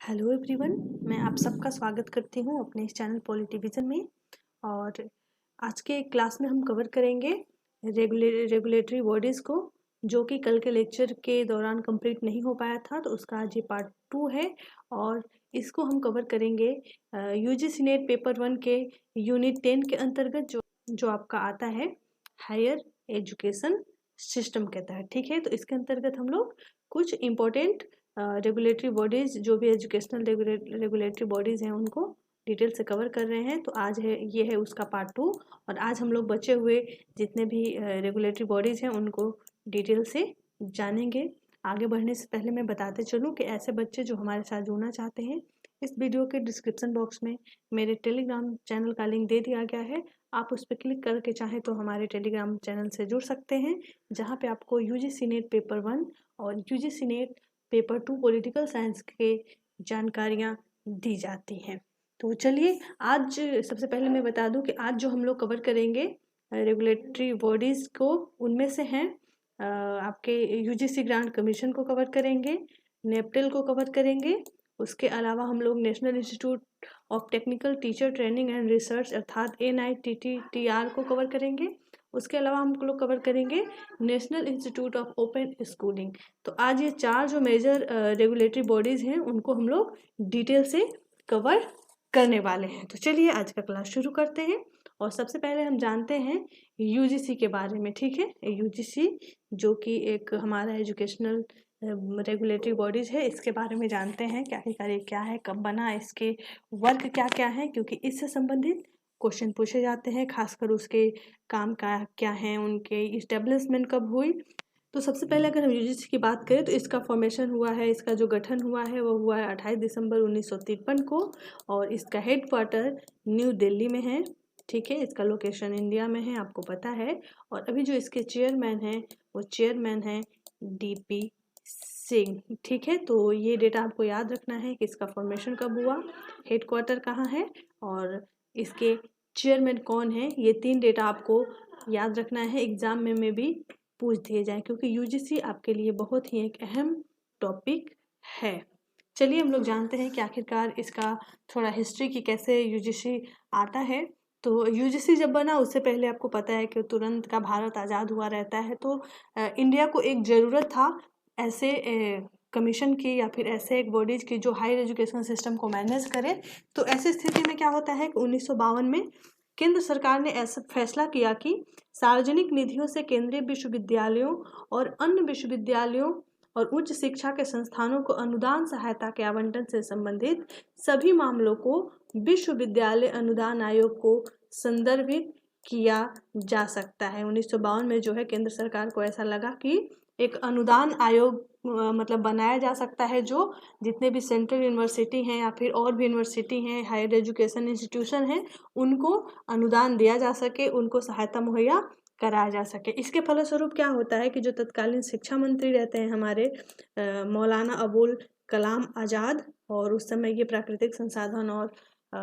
Hello everyone, मैं आप सबका स्वागत करती हूँ अपने इस चैनल पॉलिटिविजन में। और आज के क्लास में हम कवर करेंगे रेगुलेटरी बॉडीज़ को, जो कि कल के लेक्चर के दौरान कंप्लीट नहीं हो पाया था, तो उसका आज ये पार्ट 2 है। और इसको हम कवर करेंगे यूजीसी नेट पेपर 1 के यूनिट 10 के अंतर्गत, जो आपका आता है हायर एजुकेशन सिस्टम के तहत। ठीक है, तो इसके अंतर्गत हम लोग कुछ इम्पोर्टेंट रेगुलेटरी बॉडीज़, जो भी एजुकेशनल रेगुलेटरी बॉडीज़ हैं, उनको डिटेल से कवर कर रहे हैं। तो आज ये है उसका पार्ट 2। और आज हम लोग बचे हुए जितने भी रेगुलेटरी बॉडीज़ हैं उनको डिटेल से जानेंगे। आगे बढ़ने से पहले मैं बताते चलूँ कि ऐसे बच्चे जो हमारे साथ जुड़ना चाहते हैं, इस वीडियो के डिस्क्रिप्शन बॉक्स में मेरे टेलीग्राम चैनल का लिंक दे दिया गया है। आप उस पर क्लिक करके चाहें तो हमारे टेलीग्राम चैनल से जुड़ सकते हैं, जहाँ पे आपको यूजीसी नेट पेपर 1 और UGC net paper 2 political science के जानकारियाँ दी जाती हैं। तो चलिए, आज सबसे पहले मैं बता दूं कि आज जो हम लोग कवर करेंगे रेगुलेटरी बॉडीज़ को, उनमें से हैं आपके यूजीसी ग्रांट कमीशन को कवर करेंगे, नेपटेल को कवर करेंगे। उसके अलावा हम लोग national institute of technical teacher training and research अर्थात NITTTR को कवर करेंगे। उसके अलावा हम लोग कवर करेंगे national institute of open schooling. तो आज ये चार जो मेजर रेगुलेटरी बॉडीज़ हैं उनको हम लोग डिटेल से कवर करने वाले हैं। तो चलिए आज का क्लास शुरू करते हैं। और सबसे पहले हम जानते हैं यूजीसी के बारे में। ठीक है, यूजीसी जो कि एक हमारा एजुकेशनल रेगुलेटरी बॉडीज़ है, इसके बारे में जानते हैं क्या क्या है, कब बना, इसके वर्क क्या क्या है, क्योंकि इससे संबंधित क्वेश्चन पूछे जाते हैं। खासकर उसके काम का क्या है, उनके इस्टेब्लिशमेंट कब हुई। तो सबसे पहले अगर हम यूजीसी की बात करें तो इसका फॉर्मेशन हुआ है, इसका जो गठन हुआ है वो हुआ है 28 दिसंबर 1953 को। और इसका हेड क्वार्टर न्यू दिल्ली में है। ठीक है, इसका लोकेशन इंडिया में है, आपको पता है। और अभी जो इसके चेयरमैन हैं वो चेयरमैन हैं DP सिंह। ठीक है, तो ये डेटा आपको याद रखना है कि इसका फॉर्मेशन कब हुआ, हेड क्वार्टर कहाँ है और इसके चेयरमैन कौन है। ये 3 डेटा आपको याद रखना है, एग्जाम में भी पूछ दिए जाए, क्योंकि यूजीसी आपके लिए बहुत ही एक अहम टॉपिक है। चलिए हम लोग जानते हैं कि आखिरकार इसका थोड़ा हिस्ट्री की कैसे यूजीसी आता है। तो यूजीसी जब बना उससे पहले आपको पता है कि तुरंत का भारत आज़ाद हुआ रहता है, तो इंडिया को एक ज़रूरत था ऐसे कमीशन की या फिर ऐसे एक बॉडीज की जो हायर एजुकेशन सिस्टम को मैनेज करे। तो ऐसी स्थिति में क्या होता है कि 1952 में केंद्र सरकार ने ऐसा फैसला किया कि सार्वजनिक निधियों से केंद्रीय विश्वविद्यालयों और अन्य विश्वविद्यालयों और उच्च शिक्षा के संस्थानों को अनुदान सहायता के आवंटन से संबंधित सभी मामलों को विश्वविद्यालय अनुदान आयोग को संदर्भित किया जा सकता है। 1952 में जो है केंद्र सरकार को ऐसा लगा कि एक अनुदान आयोग मतलब बनाया जा सकता है, जो जितने भी सेंट्रल यूनिवर्सिटी हैं या फिर और भी यूनिवर्सिटी हैं, हायर एजुकेशन इंस्टीट्यूशन हैं, उनको अनुदान दिया जा सके, उनको सहायता मुहैया कराया जा सके। इसके फलस्वरूप क्या होता है कि जो तत्कालीन शिक्षा मंत्री रहते हैं हमारे मौलाना अबुल कलाम आज़ाद, और उस समय ये प्राकृतिक संसाधन और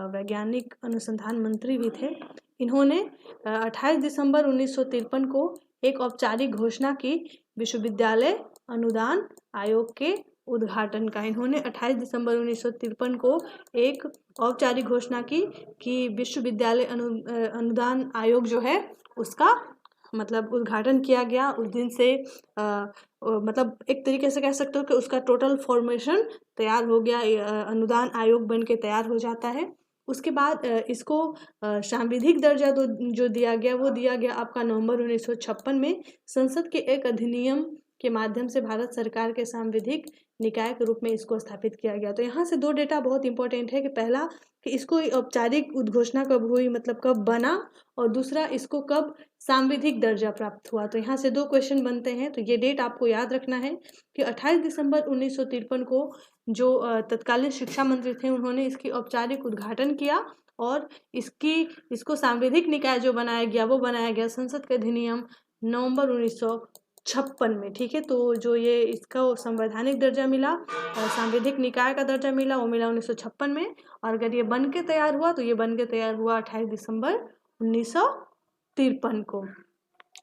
वैज्ञानिक अनुसंधान मंत्री भी थे, इन्होंने 28 दिसंबर 1953 को एक औपचारिक घोषणा की विश्वविद्यालय अनुदान आयोग के उद्घाटन का। इन्होंने 28 दिसंबर 1953 को एक औपचारिक घोषणा की कि विश्वविद्यालय अनुदान आयोग जो है उसका मतलब उद्घाटन किया गया। उस दिन से मतलब एक तरीके से कह सकते हो कि उसका टोटल फॉर्मेशन तैयार हो गया, अनुदान आयोग बन के तैयार हो जाता है। उसके बाद इसको सांविधिक दर्जा जो दिया गया वो दिया गया आपका नवंबर 1956 में संसद के एक अधिनियम के माध्यम से भारत सरकार के सांविधिक निकाय के रूप में इसको स्थापित किया गया। तो यहाँ से 2 डेटा बहुत इंपॉर्टेंट है कि पहला कि इसको औपचारिक उद्घोषणा कब हुई, मतलब कब बना, और दूसरा इसको कब सांविधिक दर्जा प्राप्त हुआ। तो यहाँ से 2 क्वेश्चन बनते हैं। तो ये डेट आपको याद रखना है कि 28 दिसंबर 1953 को जो तत्कालीन शिक्षा मंत्री थे उन्होंने इसकी औपचारिक उद्घाटन किया, और इसको सांविधिक निकाय जो बनाया गया वो बनाया गया संसद के अधिनियम नवंबर 1956 में। ठीक है, तो जो ये इसका संवैधानिक दर्जा मिला और सांविधिक निकाय का दर्जा मिला वो मिला 1956 में। और अगर ये बन के तैयार हुआ तो ये बन के तैयार हुआ 28 दिसंबर 1953 को।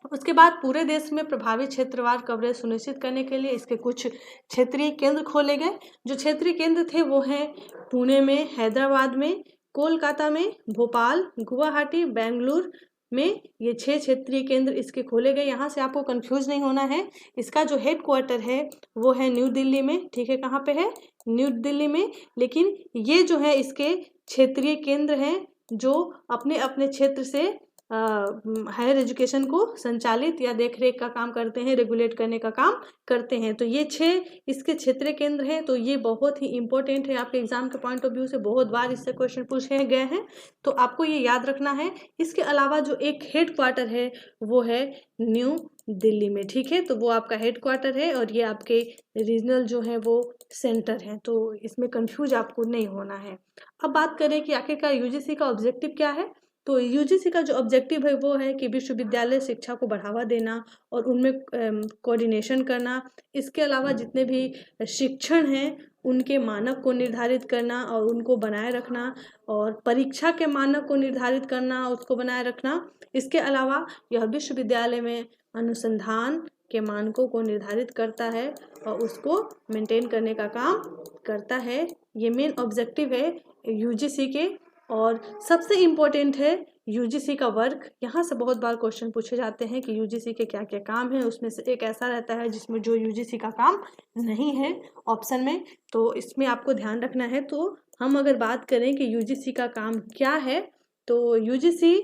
उसके बाद पूरे देश में प्रभावी क्षेत्रवार कवरेज सुनिश्चित करने के लिए इसके कुछ क्षेत्रीय केंद्र खोले गए। जो क्षेत्रीय केंद्र थे वो हैं पुणे में, हैदराबाद में, कोलकाता में, भोपाल, गुवाहाटी, बेंगलुरु में। ये 6 क्षेत्रीय केंद्र इसके खोले गए। यहाँ से आपको कंफ्यूज नहीं होना है। इसका जो हेड क्वार्टर है वो है न्यू दिल्ली में, ठीक है। कहाँ पे है? न्यू दिल्ली में। लेकिन ये जो है इसके क्षेत्रीय केंद्र हैं जो अपने अपने क्षेत्र से हायर एजुकेशन को संचालित या देखरेख का काम करते हैं, रेगुलेट करने का काम करते हैं। तो ये 6 इसके क्षेत्रीय केंद्र हैं। तो ये बहुत ही इंपॉर्टेंट है, आपके एग्जाम के पॉइंट ऑफ व्यू से बहुत बार इससे क्वेश्चन पूछे गए हैं, तो आपको ये याद रखना है। इसके अलावा जो एक हेड क्वार्टर है वो है न्यू दिल्ली में, ठीक है। तो वो आपका हेड क्वार्टर है और ये आपके रीजनल जो है वो सेंटर है। तो इसमें कंफ्यूज आपको नहीं होना है। अब बात करें कि आखिरकार यूजीसी का ऑब्जेक्टिव क्या है। तो यूजीसी का जो ऑब्जेक्टिव है वो है कि विश्वविद्यालय शिक्षा को बढ़ावा देना और उनमें कोऑर्डिनेशन करना। इसके अलावा जितने भी शिक्षण हैं उनके मानक को निर्धारित करना और उनको बनाए रखना, और परीक्षा के मानक को निर्धारित करना, उसको बनाए रखना। इसके अलावा यह विश्वविद्यालय में अनुसंधान के मानकों को निर्धारित करता है और उसको मेंटेन करने का काम करता है। ये मेन ऑब्जेक्टिव है यूजीसी के। और सबसे इम्पोर्टेंट है यूजीसी का वर्क। यहाँ से बहुत बार क्वेश्चन पूछे जाते हैं कि यूजीसी के क्या क्या काम है। उसमें से एक ऐसा रहता है जिसमें जो यूजीसी का काम नहीं है ऑप्शन में, तो इसमें आपको ध्यान रखना है। तो हम अगर बात करें कि यूजीसी का काम क्या है, तो यूजीसी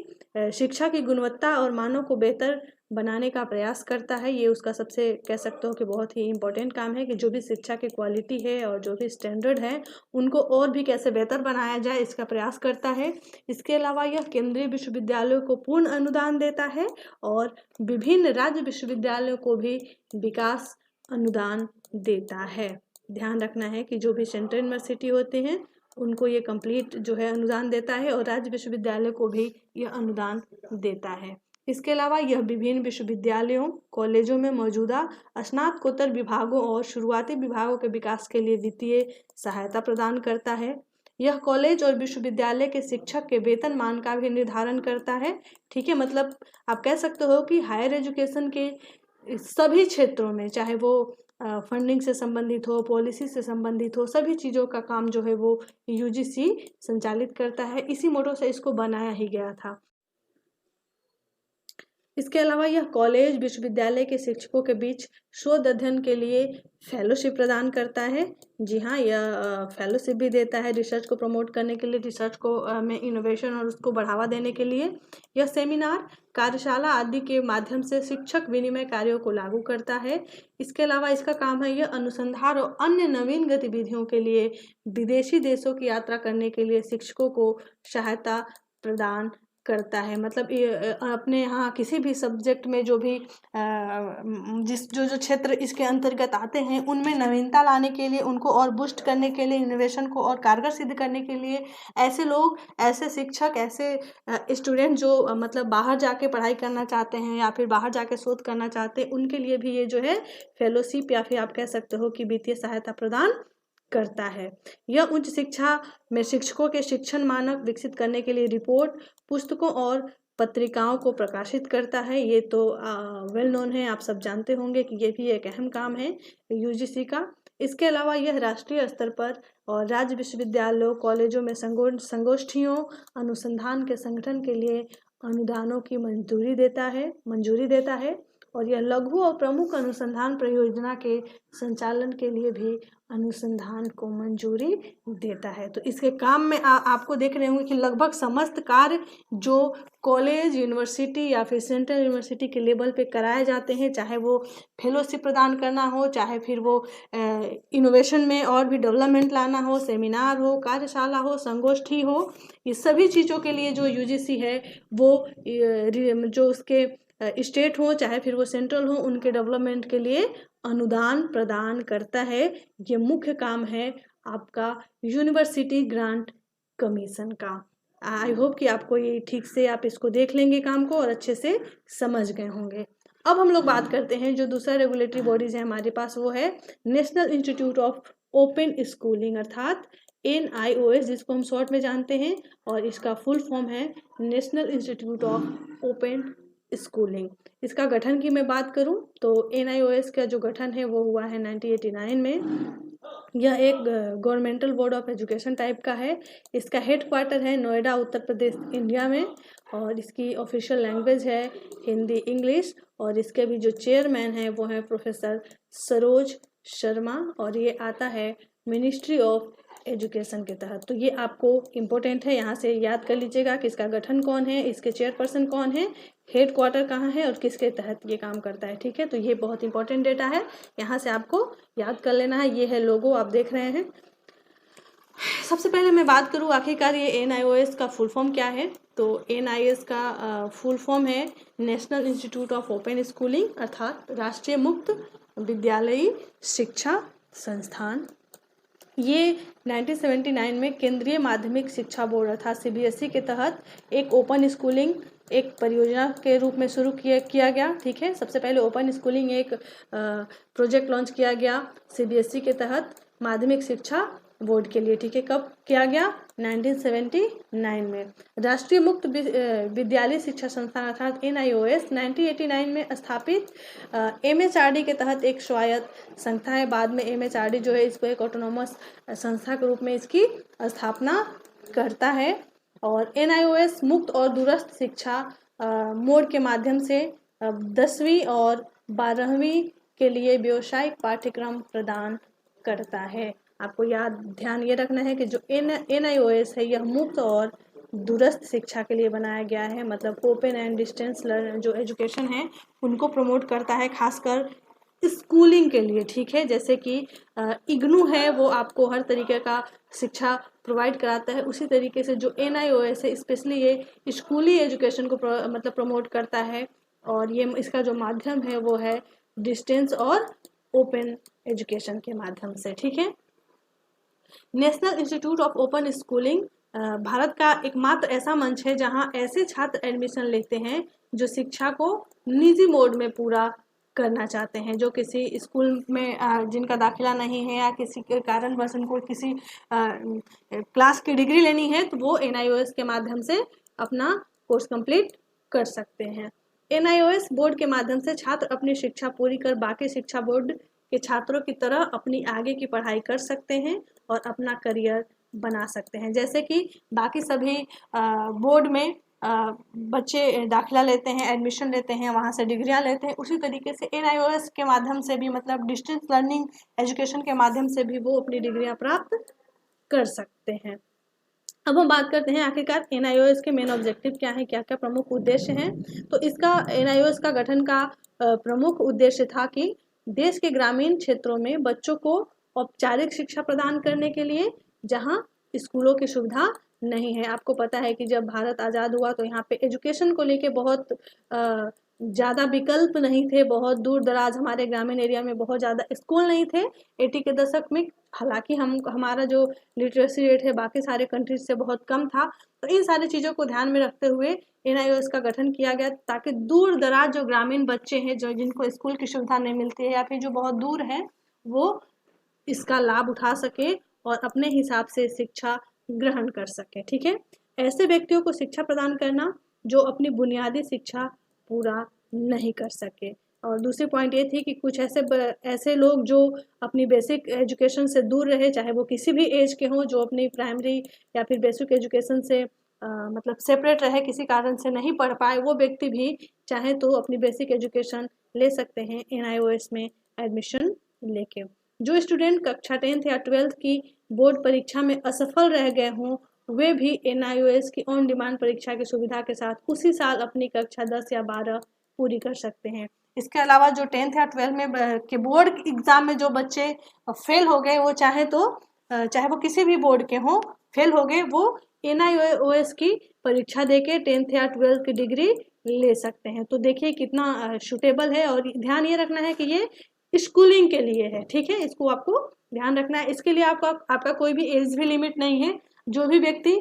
शिक्षा की गुणवत्ता और मानों को बेहतर बनाने का प्रयास करता है। ये उसका सबसे कह सकते हो कि बहुत ही इम्पोर्टेंट काम है कि जो भी शिक्षा की क्वालिटी है और जो भी स्टैंडर्ड है उनको और भी कैसे बेहतर बनाया जाए, इसका प्रयास करता है। इसके अलावा यह केंद्रीय विश्वविद्यालयों को पूर्ण अनुदान देता है और विभिन्न राज्य विश्वविद्यालयों को भी विकास अनुदान देता है। ध्यान रखना है कि जो भी सेंट्रल यूनिवर्सिटी होते हैं उनको ये कंप्लीट जो है अनुदान देता है और राज्य विश्वविद्यालय को भी यह अनुदान देता है। इसके अलावा यह विभिन्न विश्वविद्यालयों, कॉलेजों में मौजूदा स्नातकोत्तर विभागों और शुरुआती विभागों के विकास के लिए वित्तीय सहायता प्रदान करता है। यह कॉलेज और विश्वविद्यालय के शिक्षक के वेतन मान का भी निर्धारण करता है, ठीक है। मतलब आप कह सकते हो कि हायर एजुकेशन के सभी क्षेत्रों में, चाहे वो फंडिंग से संबंधित हो, पॉलिसी से संबंधित हो, सभी चीज़ों का काम जो है वो यूजीसी संचालित करता है। इसी मोटो से इसको बनाया ही गया था। इसके अलावा यह कॉलेज विश्वविद्यालय के शिक्षकों के बीच शोध अध्ययन के लिए फेलोशिप प्रदान करता है। जी हाँ, यह फेलोशिप भी देता है रिसर्च को प्रमोट करने के लिए, रिसर्च को में इनोवेशन और उसको बढ़ावा देने के लिए। यह सेमिनार, कार्यशाला आदि के माध्यम से शिक्षक विनिमय कार्यों को लागू करता है। इसके अलावा इसका काम है यह अनुसंधान और अन्य नवीन गतिविधियों के लिए विदेशी देशों की यात्रा करने के लिए शिक्षकों को सहायता प्रदान करता है। मतलब ये अपने यहाँ किसी भी सब्जेक्ट में जो भी जो क्षेत्र इसके अंतर्गत आते हैं उनमें नवीनता लाने के लिए, उनको और बूस्ट करने के लिए, इनोवेशन को और कारगर सिद्ध करने के लिए ऐसे लोग, ऐसे शिक्षक, ऐसे स्टूडेंट जो मतलब बाहर जाके पढ़ाई करना चाहते हैं या फिर बाहर जाके शोध करना चाहते हैं, उनके लिए भी ये जो है फेलोशिप या फिर आप कह सकते हो कि वित्तीय सहायता प्रदान करता है। यह उच्च शिक्षा में शिक्षकों के शिक्षण मानक विकसित करने के लिए रिपोर्ट, पुस्तकों और पत्रिकाओं को प्रकाशित करता है। ये तो वेल नोन है, आप सब जानते होंगे कि ये भी एक अहम काम है यूजीसी का। इसके अलावा यह राष्ट्रीय स्तर पर और राज्य विश्वविद्यालयों, कॉलेजों में संगोष्ठियों, अनुसंधान के संगठन के लिए अनुदानों की मंजूरी देता है और यह लघु और प्रमुख अनुसंधान परियोजना के संचालन के लिए भी अनुसंधान को मंजूरी देता है। तो इसके काम में आपको देख रहे होंगे कि लगभग समस्त कार्य जो कॉलेज, यूनिवर्सिटी या फिर सेंट्रल यूनिवर्सिटी के लेवल पे कराए जाते हैं, चाहे वो फेलोशिप प्रदान करना हो, चाहे फिर वो इनोवेशन में और भी डेवलपमेंट लाना हो, सेमिनार हो, कार्यशाला हो, संगोष्ठी हो, ये सभी चीज़ों के लिए जो यूजीसी है वो जो उसके स्टेट हो चाहे फिर वो सेंट्रल हो, उनके डेवलपमेंट के लिए अनुदान प्रदान करता है। ये मुख्य काम है आपका यूनिवर्सिटी ग्रांट कमीशन का। आई होप कि आपको ये ठीक से आप इसको देख लेंगे काम को और अच्छे से समझ गए होंगे। अब हम लोग बात करते हैं जो दूसरा रेगुलेटरी बॉडीज है हमारे पास, वो है national institute of open schooling अर्थात NIOS, जिसको हम शॉर्ट में जानते हैं, और इसका फुल फॉर्म है national institute of open schooling. इसका गठन की मैं बात करूं तो NIOS का जो गठन है वो हुआ है 1989 में। यह एक governmental board of education type का है। इसका हेड क्वार्टर है नोएडा, उत्तर प्रदेश, इंडिया में, और इसकी ऑफिशियल लैंग्वेज है हिंदी, इंग्लिश, और इसके भी जो चेयरमैन हैं वो हैं प्रोफेसर सरोज शर्मा, और ये आता है मिनिस्ट्री ऑफ एजुकेशन के तहत। तो ये आपको इम्पोर्टेंट है, यहाँ से याद कर लीजिएगा कि इसका गठन कौन है, इसके चेयरपर्सन कौन है, हेड क्वार्टर कहाँ है और किसके तहत ये काम करता है। ठीक है, तो ये बहुत इंपॉर्टेंट डेटा है, यहाँ से आपको याद कर लेना है। ये है लोगो, आप देख रहे हैं। सबसे पहले मैं बात करूँ आखिरकार ये NIOS का फुल फॉर्म क्या है। तो NIOS का फुल फॉर्म है national institute of open schooling, अर्थात राष्ट्रीय मुक्त विद्यालयी शिक्षा संस्थान। ये 1979 में केंद्रीय माध्यमिक शिक्षा बोर्ड अर्थात CBSE के तहत एक ओपन स्कूलिंग एक परियोजना के रूप में शुरू किया गया। ठीक है, सबसे पहले ओपन स्कूलिंग एक प्रोजेक्ट लॉन्च किया गया CBSE के तहत माध्यमिक शिक्षा बोर्ड के लिए। ठीक है, कब किया गया? 1979 में। राष्ट्रीय मुक्त विद्यालय शिक्षा संस्थान अर्थात NIOS 1989 में स्थापित MHRD के तहत एक स्वायत्त संस्था है। बाद में MHRD जो है इसको एक ऑटोनोमस संस्था के रूप में इसकी स्थापना करता है। और NIOS मुक्त और दूरस्थ शिक्षा मोड के माध्यम से 10वीं और 12वीं के लिए व्यावसायिक पाठ्यक्रम प्रदान करता है। आपको ध्यान ये रखना है कि जो NIOS है यह मुक्त और दूरस्थ शिक्षा के लिए बनाया गया है, मतलब ओपन एंड डिस्टेंस जो एजुकेशन है उनको प्रमोट करता है, खासकर स्कूलिंग के लिए। ठीक है, जैसे कि इग्नू है वो आपको हर तरीके का शिक्षा प्रोवाइड कराता है, उसी तरीके से जो NIOS है स्पेशली ये स्कूली एजुकेशन को मतलब प्रमोट करता है। और ये इसका जो माध्यम है वो है डिस्टेंस और ओपन एजुकेशन के माध्यम से। ठीक है, national institute of open schooling Bharat का एकमात्र ऐसा मंच है जहां ऐसे छात्र एडमिशन लेते हैं जो शिक्षा को निजी मोड में पूरा करना चाहते हैं, जो किसी स्कूल में जिनका दाखिला नहीं है या किसी के कारणवश उनको किसी क्लास की डिग्री लेनी है तो वो NIOS के माध्यम से अपना कोर्स कंप्लीट कर सकते हैं। NIOS बोर्ड के माध्यम से छात्र अपनी शिक्षा पूरी कर बाकी शिक्षा बोर्ड के छात्रों की तरह अपनी आगे की पढ़ाई कर सकते हैं और अपना करियर बना सकते हैं। जैसे कि बाकी सभी बोर्ड में बच्चे दाखिला लेते हैं, एडमिशन लेते हैं, वहाँ से डिग्रियां लेते हैं, उसी तरीके से NIOS के माध्यम से भी, मतलब डिस्टेंस लर्निंग एजुकेशन के माध्यम से भी वो अपनी डिग्रियां प्राप्त कर सकते हैं। अब हम बात करते हैं आखिरकार NIOS के मेन ऑब्जेक्टिव क्या है, क्या क्या प्रमुख उद्देश्य हैं। तो इसका NIOS का गठन का प्रमुख उद्देश्य था कि देश के ग्रामीण क्षेत्रों में बच्चों को औपचारिक शिक्षा प्रदान करने के लिए जहां स्कूलों की सुविधा नहीं है। आपको पता है कि जब भारत आज़ाद हुआ तो यहाँ पे एजुकेशन को लेके बहुत ज़्यादा विकल्प नहीं थे, बहुत दूर दराज हमारे ग्रामीण एरिया में बहुत ज़्यादा स्कूल नहीं थे 80 के दशक में। हालांकि हमारा जो लिटरेसी रेट है बाकी सारे कंट्रीज से बहुत कम था। तो इन सारी चीज़ों को ध्यान में रखते हुए NIOS का गठन किया गया ताकि दूर दराज जो ग्रामीण बच्चे हैं जो जिनको स्कूल की सुविधा नहीं मिलती है या फिर जो बहुत दूर है वो इसका लाभ उठा सके और अपने हिसाब से शिक्षा ग्रहण कर सके। ठीक है, ऐसे व्यक्तियों को शिक्षा प्रदान करना जो अपनी बुनियादी शिक्षा पूरा नहीं कर सके। और दूसरी पॉइंट ये थी कि कुछ ऐसे लोग जो अपनी बेसिक एजुकेशन से दूर रहे, चाहे वो किसी भी एज के हों, जो अपनी प्राइमरी या फिर बेसिक एजुकेशन से मतलब सेपरेट रहे, किसी कारण से नहीं पढ़ पाए, वो व्यक्ति भी चाहे तो अपनी बेसिक एजुकेशन ले सकते हैं NIOS में एडमिशन लेके। जो स्टूडेंट कक्षा 10th या 12th की बोर्ड परीक्षा में असफल रह गए हों वे भी NIOS की ऑन डिमांड परीक्षा की सुविधा के साथ उसी साल अपनी कक्षा 10 या 12 पूरी कर सकते हैं। इसके अलावा जो 10th या 12th में के बोर्ड एग्जाम में जो बच्चे फेल हो गए वो चाहे वो किसी भी बोर्ड के हों, फेल हो गए, वो NIOS की परीक्षा देके 10th या 12th की डिग्री ले सकते हैं। तो देखिए कितना सूटेबल है। और ध्यान ये रखना है कि ये स्कूलिंग के लिए है। ठीक है, इसको आपको ध्यान रखना है। इसके लिए आपका कोई भी एज भी लिमिट नहीं है। जो भी व्यक्ति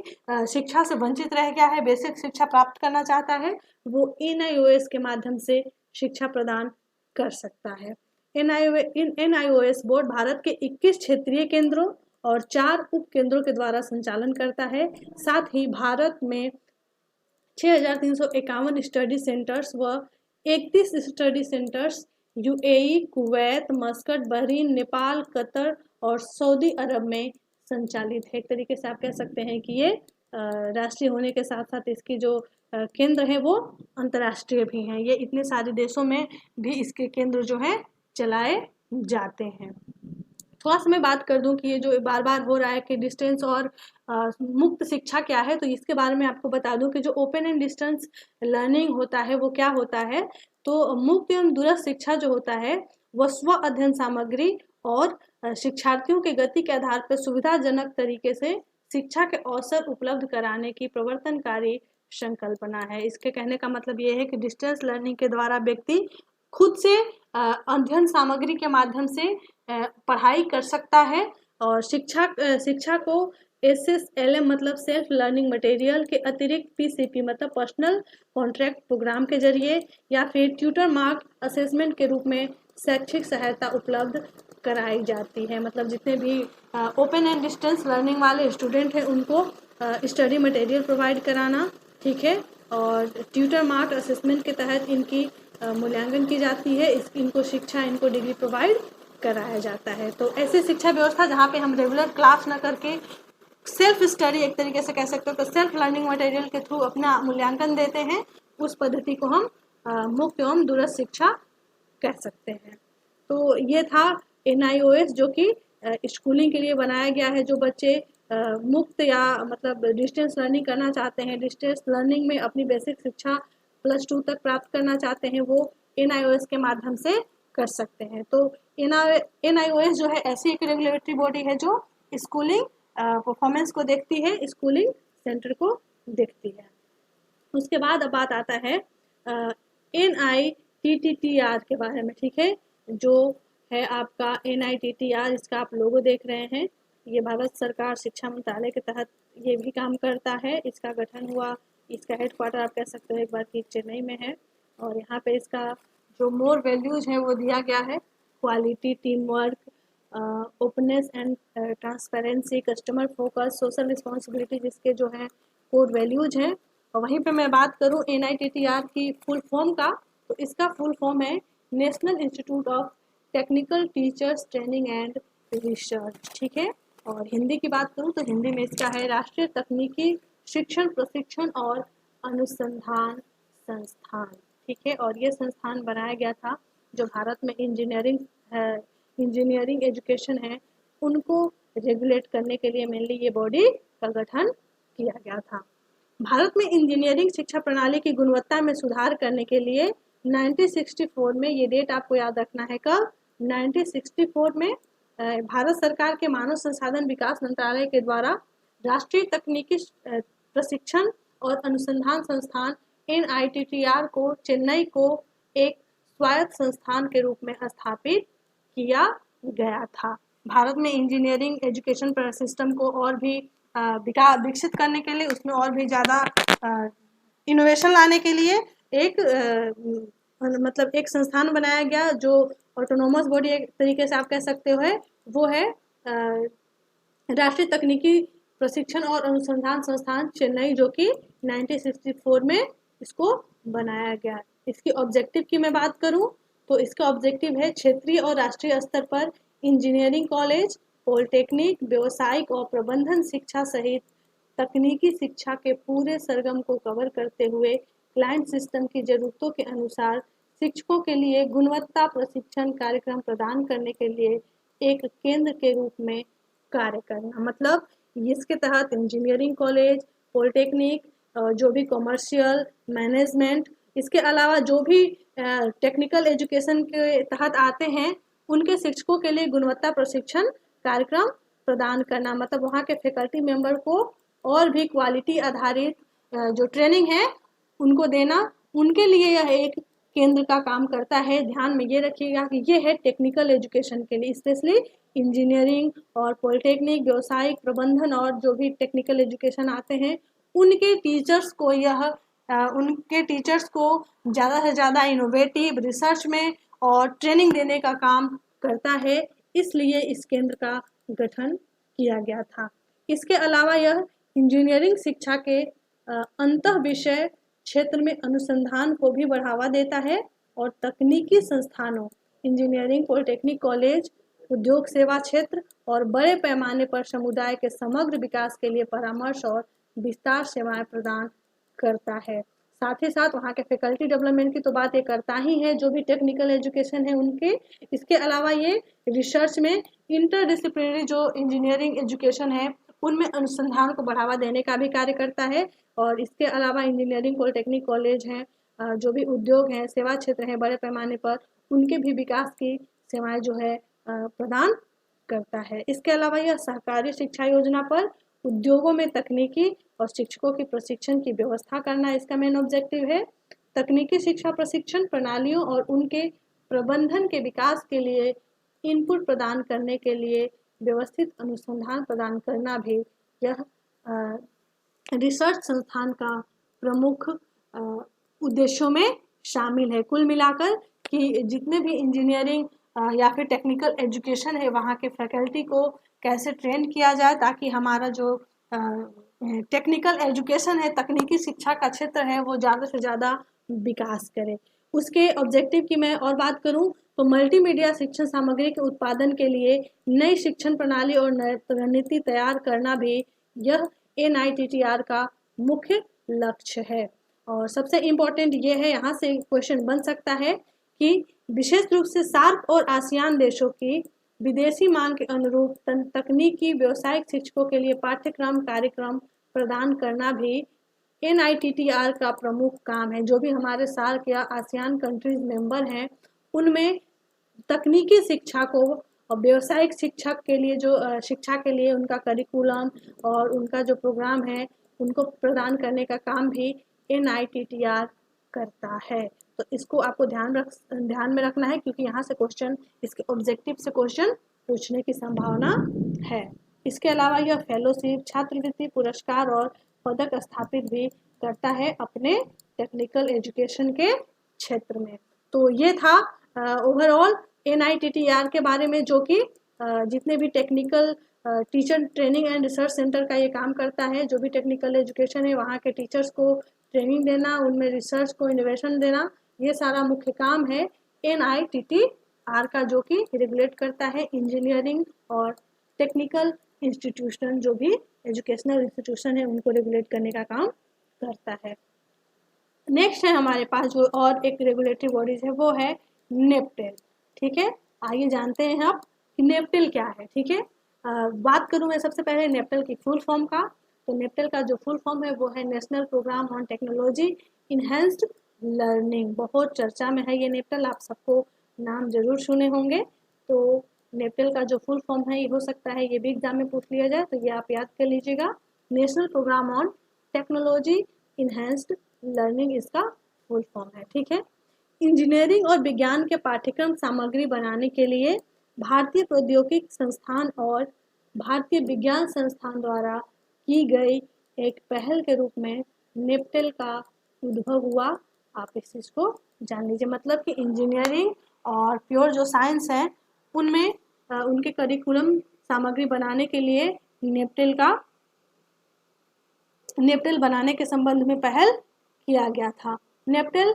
शिक्षा से वंचित रह गया है, बेसिक शिक्षा प्राप्त करना चाहता है, वो NIOS के माध्यम से शिक्षा प्रदान कर सकता है। NIOS बोर्ड भारत के 21 क्षेत्रीय केंद्रों और 4 उप केंद्रों के द्वारा संचालन करता है। साथ ही भारत में 6,351 स्टडी सेंटर्स व 31 study centres UAE, Kuwait, Muscat, Bahrain, Nepal, Qatar और सऊदी अरब में संचालित है। एक तरीके से आप कह सकते हैं कि ये राष्ट्रीय होने के साथ साथ इसकी जो केंद्र है वो अंतर्राष्ट्रीय भी हैं। ये इतने सारे देशों में भी इसके केंद्र जो है चलाए जाते हैं। थोड़ा सा मैं बात कर दूं कि ये जो बार बार हो रहा है कि डिस्टेंस और मुक्त शिक्षा क्या है, तो इसके बारे में आपको बता दूं कि जो ओपन एंड डिस्टेंस लर्निंग होता है वो क्या होता है। तो मुक्त एवं दूरस्थ शिक्षा जो होता है वह स्व अध्ययन सामग्री और शिक्षार्थियों के गति के आधार पर सुविधाजनक तरीके से शिक्षा के अवसर उपलब्ध कराने की प्रवर्तनकारी संकल्पना है। इसके कहने का मतलब ये है कि डिस्टेंस लर्निंग के द्वारा व्यक्ति खुद से अध्ययन सामग्री के माध्यम से पढ़ाई कर सकता है और शिक्षा को SSLM मतलब सेल्फ लर्निंग मटेरियल के अतिरिक्त PCP मतलब पर्सनल कॉन्ट्रैक्ट प्रोग्राम के जरिए या फिर ट्यूटर मार्क असेसमेंट के रूप में शैक्षिक सहायता उपलब्ध कराई जाती है। मतलब जितने भी ओपन एंड डिस्टेंस लर्निंग वाले स्टूडेंट हैं उनको स्टडी मटेरियल प्रोवाइड कराना, ठीक है, और ट्यूटर मार्क असेसमेंट के तहत इनकी मूल्यांकन की जाती है, इनको शिक्षा, इनको डिग्री प्रोवाइड कराया जाता है। तो ऐसी शिक्षा व्यवस्था जहाँ पे हम रेगुलर क्लास न करके सेल्फ स्टडी, एक तरीके से कह सकते हो तो सेल्फ लर्निंग मटेरियल के थ्रू अपना मूल्यांकन देते हैं, उस पद्धति को हम मुक्त एवं दूरस्थ शिक्षा कह सकते हैं। तो ये था NIOS जो कि स्कूलिंग के लिए बनाया गया है। जो बच्चे मुक्त या मतलब डिस्टेंस लर्निंग करना चाहते हैं, डिस्टेंस लर्निंग में अपनी बेसिक शिक्षा +2 तक प्राप्त करना चाहते हैं, वो NIOS के माध्यम से कर सकते हैं। तो NIOS जो है ऐसी एक रेगुलेटरी बॉडी है जो स्कूलिंग परफॉर्मेंस को देखती है, स्कूलिंग सेंटर को देखती है। उसके बाद अब बात आता है NITTR के बारे में, ठीक है, जो है आपका NITTR, इसका आप लोगो देख रहे हैं। ये भारत सरकार शिक्षा मंत्रालय के तहत ये भी काम करता है। इसका गठन हुआ, इसका हेडक्वार्टर आप कह सकते हो एक बार की चेन्नई में है, और यहाँ पे इसका जो मोर वैल्यूज है वो दिया गया है, quality, team work, openness and transparency, customer focus, social responsibility, जिसके जो है कोर वैल्यूज हैं। और वहीं पे मैं बात करूँ NITTR की फुल फॉर्म का, तो इसका फुल फॉर्म है national institute of technical teachers training and research, ठीक है। और हिंदी की बात करूँ तो हिंदी में इसका है राष्ट्रीय तकनीकी शिक्षण प्रशिक्षण और अनुसंधान संस्थान, ठीक है। और ये संस्थान बनाया गया था जो भारत में इंजीनियरिंग एजुकेशन है उनको रेगुलेट करने के लिए मेनली ये बॉडी का गठन किया गया था। भारत में इंजीनियरिंग शिक्षा प्रणाली की गुणवत्ता में सुधार करने के लिए 1964 में, ये डेट आपको याद रखना है, कब, 1964 में भारत सरकार के मानव संसाधन विकास मंत्रालय के द्वारा राष्ट्रीय तकनीकी प्रशिक्षण और अनुसंधान संस्थान NITTR को चेन्नई को एक स्वायत्त संस्थान के रूप में स्थापित किया गया था। भारत में इंजीनियरिंग एजुकेशन सिस्टम को और भी विकसित करने के लिए, उसमें और भी ज़्यादा इनोवेशन लाने के लिए एक मतलब एक संस्थान बनाया गया जो ऑटोनोमस बॉडी एक तरीके से आप कह सकते हो है, वो है राष्ट्रीय तकनीकी प्रशिक्षण और अनुसंधान संस्थान चेन्नई, जो कि 1964 में इसको बनाया गया। इसकी ऑब्जेक्टिव की मैं बात करूं तो इसका ऑब्जेक्टिव है क्षेत्रीय और राष्ट्रीय स्तर पर इंजीनियरिंग कॉलेज, पॉलिटेक्निक, व्यावसायिक और प्रबंधन शिक्षा सहित तकनीकी शिक्षा के पूरे सरगम को कवर करते हुए क्लाइंट सिस्टम की जरूरतों के अनुसार शिक्षकों के लिए गुणवत्ता प्रशिक्षण कार्यक्रम प्रदान करने के लिए एक केंद्र के रूप में कार्य करना। मतलब इसके तहत इंजीनियरिंग कॉलेज, पॉलिटेक्निक, जो भी कॉमर्शियल, मैनेजमेंट, इसके अलावा जो भी टेक्निकल एजुकेशन के तहत आते हैं उनके शिक्षकों के लिए गुणवत्ता प्रशिक्षण कार्यक्रम प्रदान करना। मतलब वहाँ के फैकल्टी मेंबर को और भी क्वालिटी आधारित जो ट्रेनिंग है उनको देना, उनके लिए यह एक केंद्र का काम करता है। ध्यान में ये रखिएगा कि ये है टेक्निकल एजुकेशन के लिए, स्पेशली इंजीनियरिंग और पॉलिटेक्निक, व्यावसायिक, प्रबंधन और जो भी टेक्निकल एजुकेशन आते हैं उनके टीचर्स को ज़्यादा से ज़्यादा इनोवेटिव रिसर्च में और ट्रेनिंग देने का काम करता है, इसलिए इस केंद्र का गठन किया गया था। इसके अलावा यह इंजीनियरिंग शिक्षा के अंतः विषय क्षेत्र में अनुसंधान को भी बढ़ावा देता है और तकनीकी संस्थानों, इंजीनियरिंग, पॉलिटेक्निक कॉलेज, उद्योग सेवा क्षेत्र और बड़े पैमाने पर समुदाय के समग्र विकास के लिए परामर्श और विस्तार सेवाएं प्रदान करता है। साथ ही साथ वहाँ के फैकल्टी डेवलपमेंट की तो बात ये करता ही है, जो भी टेक्निकल एजुकेशन है उनके। इसके अलावा ये रिसर्च में इंटरडिसिप्लिनरी जो इंजीनियरिंग एजुकेशन है उनमें अनुसंधान को बढ़ावा देने का भी कार्य करता है। और इसके अलावा इंजीनियरिंग, पॉलिटेक्निक कॉलेज हैं, जो भी उद्योग हैं, सेवा क्षेत्र हैं बड़े पैमाने पर, उनके भी विकास की सेवाएं जो है प्रदान करता है। इसके अलावा यह सहकारी शिक्षा योजना पर उद्योगों में तकनीकी और शिक्षकों की प्रशिक्षण की व्यवस्था करना इसका मेन ऑब्जेक्टिव है। तकनीकी शिक्षा प्रशिक्षण प्रणालियों और उनके प्रबंधन के विकास के लिए इनपुट प्रदान करने के लिए व्यवस्थित अनुसंधान प्रदान करना भी यह रिसर्च संस्थान का प्रमुख उद्देश्यों में शामिल है। कुल मिलाकर कि जितने भी इंजीनियरिंग या फिर टेक्निकल एजुकेशन है वहाँ के फैकल्टी को कैसे ट्रेन किया जाए ताकि हमारा जो टेक्निकल एजुकेशन है, तकनीकी शिक्षा का क्षेत्र है, वो ज़्यादा से ज़्यादा विकास करे। उसके ऑब्जेक्टिव की मैं और बात करूं तो मल्टीमीडिया शिक्षण सामग्री के उत्पादन के लिए नई शिक्षण प्रणाली और रणनीति तैयार करना भी यह NITTR का मुख्य लक्ष्य है। और सबसे इम्पोर्टेंट ये है, यहाँ से क्वेश्चन बन सकता है कि विशेष रूप से सार्क और आसियान देशों की विदेशी मांग के अनुरूप तकनीकी व्यावसायिक शिक्षकों के लिए पाठ्यक्रम कार्यक्रम प्रदान करना भी NITTR का प्रमुख काम है। जो भी हमारे सार्क या आसियान कंट्रीज मेंबर हैं उनमें तकनीकी शिक्षा को और व्यावसायिक शिक्षक के लिए जो शिक्षा के लिए उनका करिकुलम और उनका जो प्रोग्राम है उनको प्रदान करने का काम भी NITTR करता है। तो इसको आपको ध्यान में रखना है क्योंकि यहाँ से क्वेश्चन, इसके ऑब्जेक्टिव से क्वेश्चन पूछने की संभावना है। इसके अलावा यह फेलोशिप, छात्रवृत्ति, पुरस्कार और पदक स्थापित भी करता है अपने टेक्निकल एजुकेशन के क्षेत्र में। तो ये था ओवरऑल NITTR के बारे में, जो कि जितने भी technical teacher training and research centre का ये काम करता है। जो भी टेक्निकल एजुकेशन है वहाँ के टीचर्स को ट्रेनिंग देना, उनमें रिसर्च को इनोवेशन देना, ये सारा मुख्य काम है NITTR का, जो कि रेगुलेट करता है इंजीनियरिंग और टेक्निकल इंस्टीट्यूशन, जो भी एजुकेशनल इंस्टीट्यूशन है उनको रेगुलेट करने का काम करता है। नेक्स्ट है हमारे पास जो और एक रेगुलेटरी बॉडीज है वो है नेपटेल। ठीक है, आइए जानते हैं आप कि नेपटेल क्या है। ठीक है, बात करूं मैं सबसे पहले नेपटेल की फुल फॉर्म का। तो नेपटेल का जो फुल फॉर्म है वो है national programme on technology enhanced learning. बहुत चर्चा में है ये नेपटेल, आप सबको नाम जरूर सुने होंगे। तो नेपटेल का जो फुल फॉर्म है ये हो सकता है ये भी एग्जाम में पूछ लिया जाए, तो ये आप याद कर लीजिएगा। National programme on technology enhanced learning इसका फुल फॉर्म है। ठीक है, इंजीनियरिंग और विज्ञान के पाठ्यक्रम सामग्री बनाने के लिए भारतीय प्रौद्योगिकी संस्थान और भारतीय विज्ञान संस्थान द्वारा की गई एक पहल के रूप में नेपटेल का उद्भव हुआ। आप इस चीज़ को जान लीजिए, मतलब कि इंजीनियरिंग और प्योर जो साइंस है उनमें उनके करिकुलम सामग्री बनाने के लिए नेपटेल बनाने के संबंध में पहल किया गया था। नेपटेल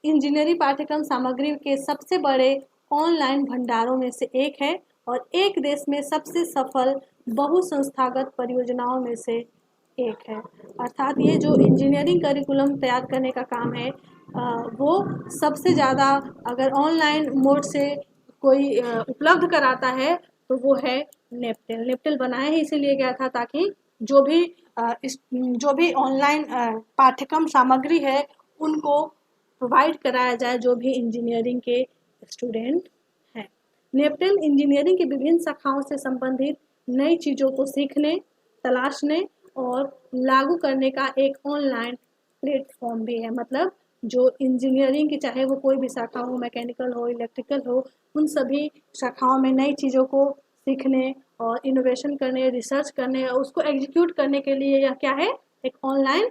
इंजीनियरिंग पाठ्यक्रम सामग्री के सबसे बड़े ऑनलाइन भंडारों में से एक है और एक देश में सबसे सफल बहुसंस्थागत परियोजनाओं में से एक है। अर्थात ये जो इंजीनियरिंग करिकुलम तैयार करने का काम है वो सबसे ज़्यादा अगर ऑनलाइन मोड से कोई उपलब्ध कराता है तो वो है नेपटेल। नेपटेल बनाया ही इसीलिए गया था ताकि जो भी ऑनलाइन पाठ्यक्रम सामग्री है उनको प्रोवाइड कराया जाए जो भी इंजीनियरिंग के स्टूडेंट हैं। नेपटेल इंजीनियरिंग की विभिन्न शाखाओं से संबंधित नई चीज़ों को सीखने, तलाशने और लागू करने का एक ऑनलाइन प्लेटफॉर्म भी है। मतलब जो इंजीनियरिंग की चाहे वो कोई भी शाखा हो, मैकेनिकल हो, इलेक्ट्रिकल हो, उन सभी शाखाओं में नई चीज़ों को सीखने और इनोवेशन करने, रिसर्च करने और उसको एग्जीक्यूट करने के लिए यह क्या है, एक ऑनलाइन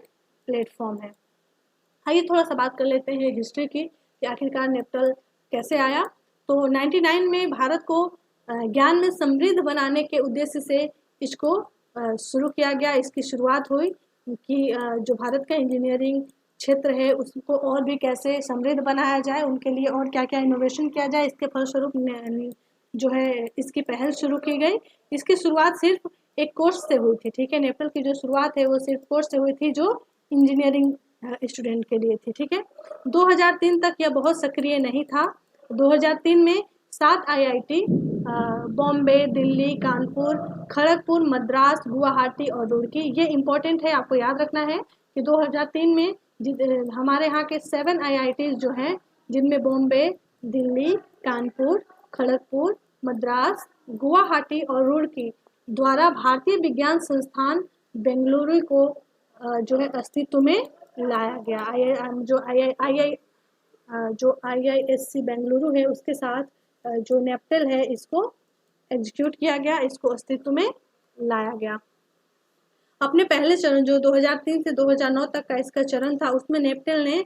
प्लेटफॉर्म है। आइए थोड़ा सा बात कर लेते हैं हिस्ट्री की कि आखिरकार नेपटेल कैसे आया। तो 99 में भारत को ज्ञान में समृद्ध बनाने के उद्देश्य से इसको शुरू किया गया, इसकी शुरुआत हुई। कि जो भारत का इंजीनियरिंग क्षेत्र है उसको और भी कैसे समृद्ध बनाया जाए, उनके लिए और क्या क्या इनोवेशन किया जाए। इसके फलस्वरूप जो है इसकी पहल शुरू की गई। इसकी शुरुआत सिर्फ एक कोर्स से हुई थी, ठीक है। नेपटल की जो शुरुआत है वो सिर्फ कोर्स से हुई थी जो इंजीनियरिंग स्टूडेंट के लिए थी, ठीक है। 2003 तक यह बहुत सक्रिय नहीं था। 2003 में 7 IIT बॉम्बे, दिल्ली, कानपुर, खड़गपुर, मद्रास, गुवाहाटी और रुड़की, ये इम्पोर्टेंट है, आपको याद रखना है कि 2003 में हमारे यहाँ के 7 IITs जो हैं, जिनमें बॉम्बे, दिल्ली, कानपुर, खड़गपुर, मद्रास, गुवाहाटी और रुड़की द्वारा भारतीय विज्ञान संस्थान बेंगलुरु को जो है अस्तित्व में लाया गया। जो IISc बेंगलुरु है उसके साथ जो नेपटल है इसको एग्जीक्यूट किया गया, इसको अस्तित्व में लाया गया। अपने पहले चरण जो 2003 से 2009 तक का इसका चरण था, उसमें नेपटल ने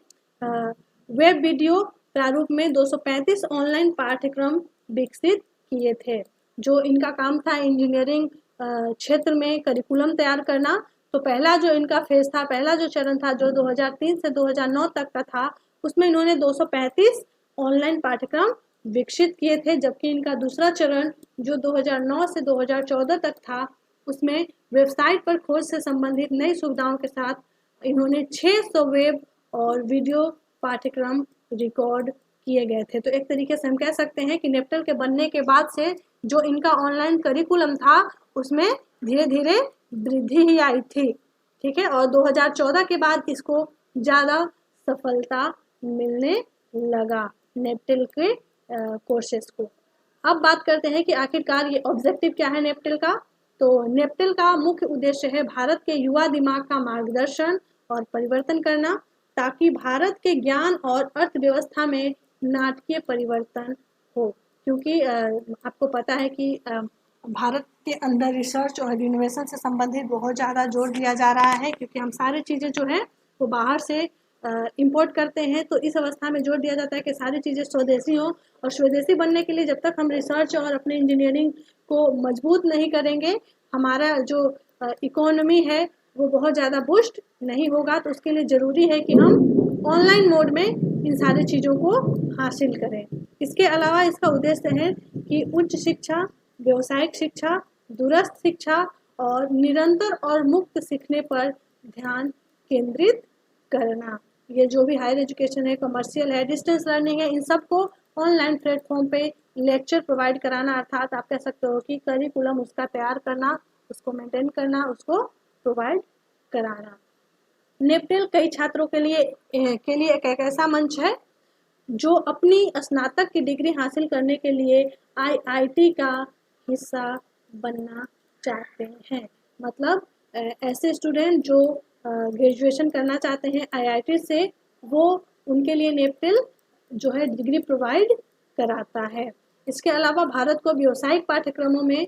वेब वीडियो प्रारूप में 235 ऑनलाइन पाठ्यक्रम विकसित किए थे। जो इनका काम था इंजीनियरिंग क्षेत्र में करिकुलम तैयार करना। तो पहला जो इनका फेज था, पहला जो चरण था जो 2003 से 2009 तक का था, उसमें इन्होंने 235 ऑनलाइन पाठ्यक्रम विकसित किए थे। जबकि इनका दूसरा चरण जो 2009 से 2014 तक था, उसमें वेबसाइट पर खोज से संबंधित नई सुविधाओं के साथ इन्होंने 600 वेब और वीडियो पाठ्यक्रम रिकॉर्ड किए गए थे। तो एक तरीके से हम कह सकते हैं कि नेपटल के बनने के बाद से जो इनका ऑनलाइन करिकुलम था उसमें धीरे धीरे वृद्धि ही आई थी, ठीक है। और 2014 के बाद इसको ज़्यादा सफलता मिलने लगा नेपटल के कोर्सेस को। अब बात करते हैं कि आखिरकार ये ऑब्जेक्टिव क्या है नेपटल का। तो नेपटल का मुख्य उद्देश्य है भारत के युवा दिमाग का मार्गदर्शन और परिवर्तन करना, ताकि भारत के ज्ञान और अर्थव्यवस्था में नाटकीय परिवर्तन हो। क्योंकि आपको पता है कि भारत के अंदर रिसर्च और इनोवेशन से संबंधित बहुत ज़्यादा जोर दिया जा रहा है, क्योंकि हम सारी चीज़ें जो हैं वो बाहर से इंपोर्ट करते हैं। तो इस अवस्था में जोर दिया जाता है कि सारी चीज़ें स्वदेशी हों, और स्वदेशी बनने के लिए जब तक हम रिसर्च और अपने इंजीनियरिंग को मजबूत नहीं करेंगे, हमारा जो इकोनॉमी है वो बहुत ज़्यादा बूस्ट नहीं होगा। तो उसके लिए ज़रूरी है कि हम ऑनलाइन मोड में इन सारी चीज़ों को हासिल करें। इसके अलावा इसका उद्देश्य है कि उच्च शिक्षा, व्यावसायिक शिक्षा, दूरस्थ शिक्षा और निरंतर और मुक्त सीखने पर ध्यान केंद्रित करना। ये जो भी हायर एजुकेशन है, कमर्शियल है, डिस्टेंस लर्निंग है, इन सबको ऑनलाइन प्लेटफॉर्म पे लेक्चर प्रोवाइड कराना, अर्थात आप कह सकते हो कि करिकुलम उसका तैयार करना, उसको मेंटेन करना, उसको प्रोवाइड कराना। नेपटल कई छात्रों के लिए एक ऐसा मंच है जो अपनी स्नातक की डिग्री हासिल करने के लिए IIT का हिस्सा बनना चाहते हैं। मतलब ऐसे स्टूडेंट जो ग्रेजुएशन करना चाहते हैं IIT से, वो उनके लिए नेपटल जो है डिग्री प्रोवाइड कराता है। इसके अलावा भारत को व्यावसायिक पाठ्यक्रमों में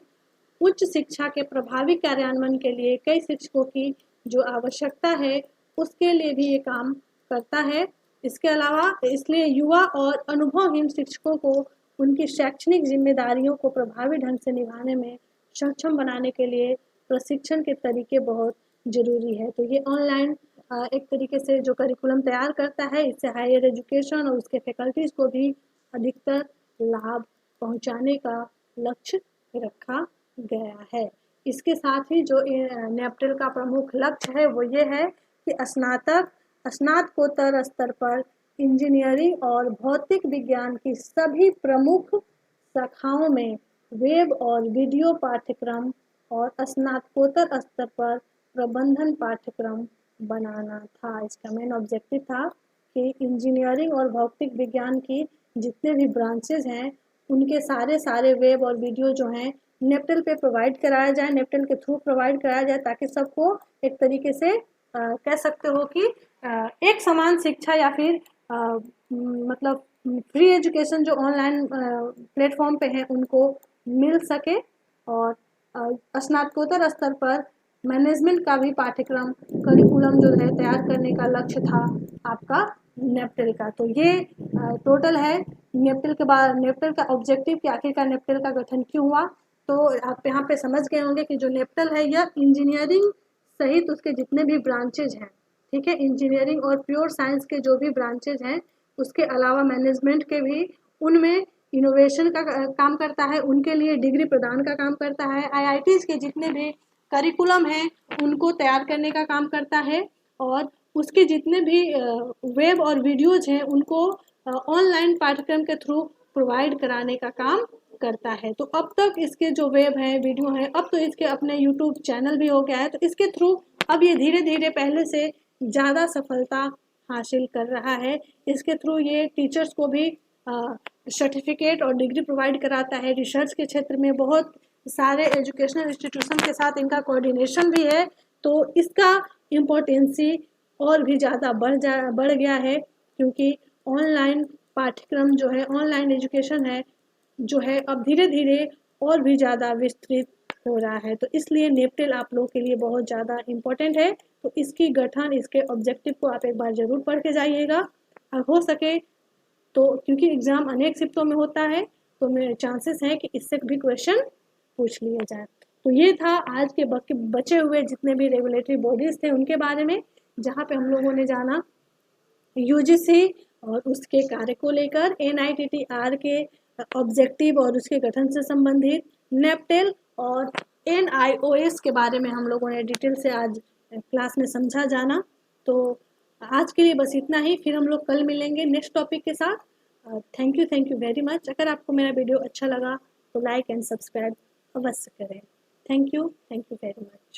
उच्च शिक्षा के प्रभावी कार्यान्वयन के लिए कई शिक्षकों की जो आवश्यकता है उसके लिए भी ये काम करता है। इसके अलावा इसलिए युवा और अनुभवहीन शिक्षकों को उनकी शैक्षणिक जिम्मेदारियों को प्रभावी ढंग से निभाने में सक्षम बनाने के लिए प्रशिक्षण के तरीके बहुत जरूरी है। तो ये ऑनलाइन एक तरीके से जो करिकुलम तैयार करता है, इससे हायर एजुकेशन और उसके फैकल्टीज को भी अधिकतर लाभ पहुंचाने का लक्ष्य रखा गया है। इसके साथ ही जो नेपटल का प्रमुख लक्ष्य है वो ये है कि स्नातकोत्तर स्तर पर इंजीनियरिंग और भौतिक विज्ञान की सभी प्रमुख शाखाओं में वेब और वीडियो पाठ्यक्रम और स्नातकोत्तर स्तर पर प्रबंधन पाठ्यक्रम बनाना था। इसका मेन ऑब्जेक्टिव था कि इंजीनियरिंग और भौतिक विज्ञान की जितने भी ब्रांचेज हैं उनके सारे वेब और वीडियो जो हैं नेपटल पे प्रोवाइड कराया जाए, नेपटल के थ्रू प्रोवाइड कराया जाए, ताकि सबको एक तरीके से कह सकते हो कि एक समान शिक्षा या फिर मतलब फ्री एजुकेशन जो ऑनलाइन प्लेटफॉर्म पे है उनको मिल सके। और स्नातकोत्तर स्तर पर मैनेजमेंट का भी पाठ्यक्रम करिकुलम जो है तैयार करने का लक्ष्य था आपका नेपटल का। तो ये टोटल है नेपटल के बाद, नेपटल का ऑब्जेक्टिव कि आखिरकार नेपटल का गठन क्यों हुआ। तो आप यहाँ पे समझ गए होंगे कि जो नेपटल है यह इंजीनियरिंग सहित उसके जितने भी ब्रांचेज हैं, ठीक है, इंजीनियरिंग और प्योर साइंस के जो भी ब्रांचेज हैं, उसके अलावा मैनेजमेंट के भी, उनमें इनोवेशन का काम करता है, उनके लिए डिग्री प्रदान का काम करता है। आईआईटीज़ के जितने भी करिकुलम हैं उनको तैयार करने का काम करता है, और उसके जितने भी वेब और वीडियोज हैं उनको ऑनलाइन पाठ्यक्रम के थ्रू प्रोवाइड कराने का काम करता है। तो अब तक इसके जो वेब हैं, वीडियो हैं, अब तो इसके अपने यूट्यूब चैनल भी हो गया है। तो इसके थ्रू अब ये धीरे धीरे पहले से ज़्यादा सफलता हासिल कर रहा है। इसके थ्रू ये टीचर्स को भी सर्टिफिकेट और डिग्री प्रोवाइड कराता है। रिसर्च के क्षेत्र में बहुत सारे एजुकेशनल इंस्टीट्यूशन के साथ इनका कोऑर्डिनेशन भी है। तो इसका इम्पोर्टेंसी और भी ज़्यादा बढ़ गया है, क्योंकि ऑनलाइन पाठ्यक्रम जो है, ऑनलाइन एजुकेशन है जो है, अब धीरे धीरे और भी ज़्यादा विस्तृत हो रहा है। तो इसलिए नेपटेल आप लोगों के लिए बहुत ज़्यादा इम्पोर्टेंट है। तो इसकी गठन, इसके ऑब्जेक्टिव को आप एक बार ज़रूर पढ़ के जाइएगा, और हो सके तो, क्योंकि एग्ज़ाम अनेक शिफ्टों में होता है, तो मेरे चांसेस हैं कि इससे भी क्वेश्चन पूछ लिए जाए। तो ये था आज के बचे हुए जितने भी रेगुलेटरी बॉडीज़ थे उनके बारे में, जहाँ पे हम लोगों ने जाना यूजीसी और उसके कार्य को लेकर, एनआईटीटीआर के ऑब्जेक्टिव और उसके गठन से संबंधित, नेपटेल और एनआईओएस के बारे में हम लोगों ने डिटेल से आज क्लास में समझा जाना। तो आज के लिए बस इतना ही, फिर हम लोग कल मिलेंगे नेक्स्ट टॉपिक के साथ। Thank you very much. अगर आपको मेरा वीडियो अच्छा लगा तो लाइक एंड सब्सक्राइब अवश्य करें। Thank you very much.